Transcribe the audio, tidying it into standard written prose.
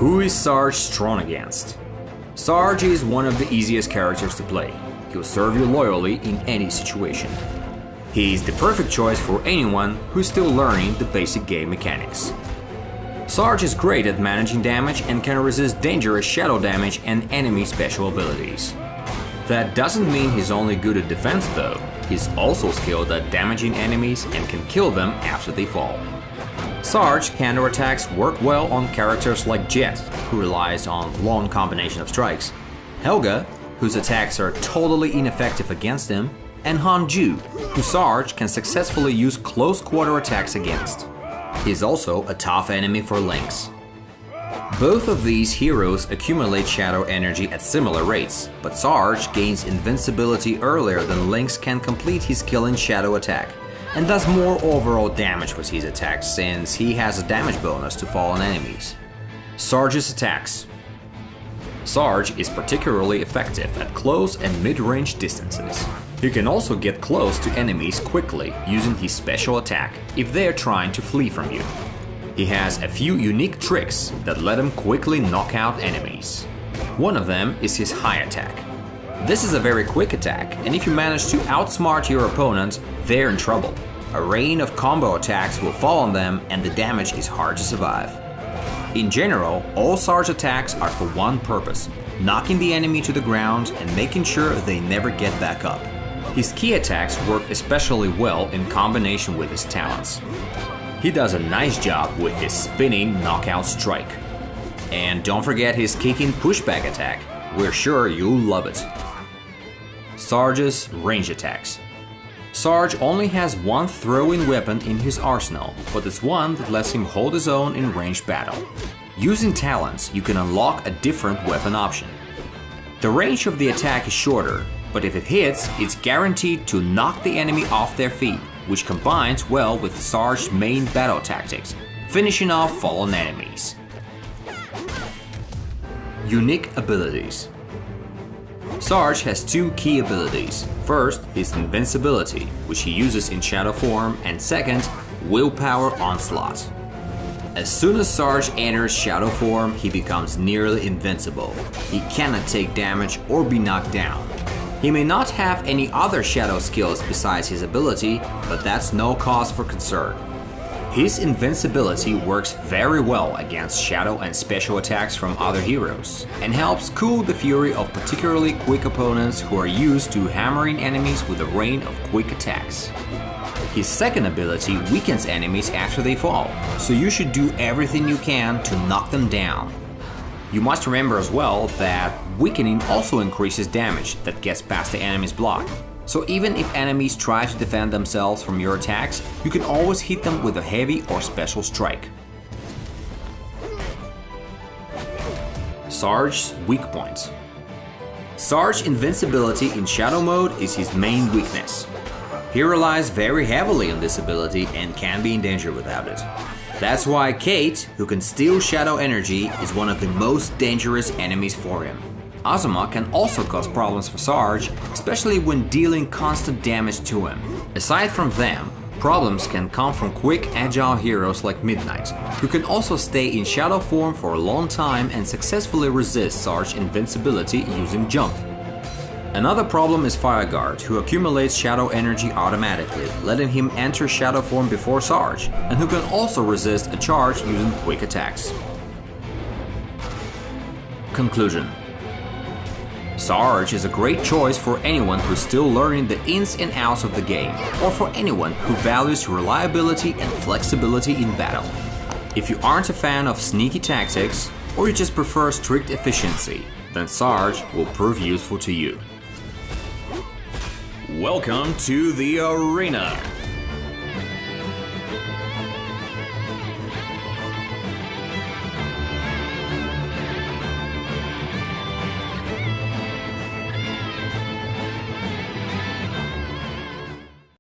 Who is Sarge strong against? Sarge is one of the easiest characters to play. He'll serve you loyally in any situation. He is the perfect choice for anyone who's still learning the basic game mechanics. Sarge is great at managing damage and can resist dangerous shadow damage and enemy special abilities. That doesn't mean he's only good at defense though. He's also skilled at damaging enemies and can kill them after they fall. Sarge counterattacks work well on characters like Jet, who relies on long combination of strikes, Helga, whose attacks are totally ineffective against him, and Hanju, who Sarge can successfully use close quarter attacks against. He's also a tough enemy for Lynx. Both of these heroes accumulate shadow energy at similar rates, but Sarge gains invincibility earlier than Lynx can complete his killing shadow attack, and does more overall damage with his attacks since he has a damage bonus to fallen enemies. Sarge's attacks. Sarge is particularly effective at close and mid-range distances. He can also get close to enemies quickly using his special attack if they are trying to flee from you. He has a few unique tricks that let him quickly knock out enemies. One of them is his high attack. This is a very quick attack, and if you manage to outsmart your opponent, they're in trouble. A rain of combo attacks will fall on them and the damage is hard to survive. In general, all Sarge attacks are for one purpose: knocking the enemy to the ground and making sure they never get back up. His key attacks work especially well in combination with his talents. He does a nice job with his spinning knockout strike. And don't forget his kicking pushback attack, we're sure you'll love it. Sarge's range attacks. Sarge only has one throwing weapon in his arsenal, but it's one that lets him hold his own in ranged battle. Using talents, you can unlock a different weapon option. The range of the attack is shorter, but if it hits, it's guaranteed to knock the enemy off their feet, which combines well with Sarge's main battle tactics, finishing off fallen enemies. Unique abilities. Sarge has two key abilities. First, his invincibility, which he uses in shadow form, and second, willpower onslaught. As soon as Sarge enters shadow form, he becomes nearly invincible. He cannot take damage or be knocked down. He may not have any other shadow skills besides his ability, but that's no cause for concern. His invincibility works very well against shadow and special attacks from other heroes, and helps cool the fury of particularly quick opponents who are used to hammering enemies with a rain of quick attacks. His second ability weakens enemies after they fall, so you should do everything you can to knock them down. You must remember as well that weakening also increases damage that gets past the enemy's block. So even if enemies try to defend themselves from your attacks, you can always hit them with a heavy or special strike. Sarge's weak points. Sarge's invincibility in shadow mode is his main weakness. He relies very heavily on this ability and can be in danger without it. That's why Kate, who can steal shadow energy, is one of the most dangerous enemies for him. Azuma can also cause problems for Sarge, especially when dealing constant damage to him. Aside from them, problems can come from quick, agile heroes like Midnight, who can also stay in shadow form for a long time and successfully resist Sarge's invincibility using jump. Another problem is Fireguard, who accumulates shadow energy automatically, letting him enter shadow form before Sarge, and who can also resist a charge using quick attacks. Conclusion. Sarge is a great choice for anyone who's still learning the ins and outs of the game, or for anyone who values reliability and flexibility in battle. If you aren't a fan of sneaky tactics, or you just prefer strict efficiency, then Sarge will prove useful to you. Welcome to the arena!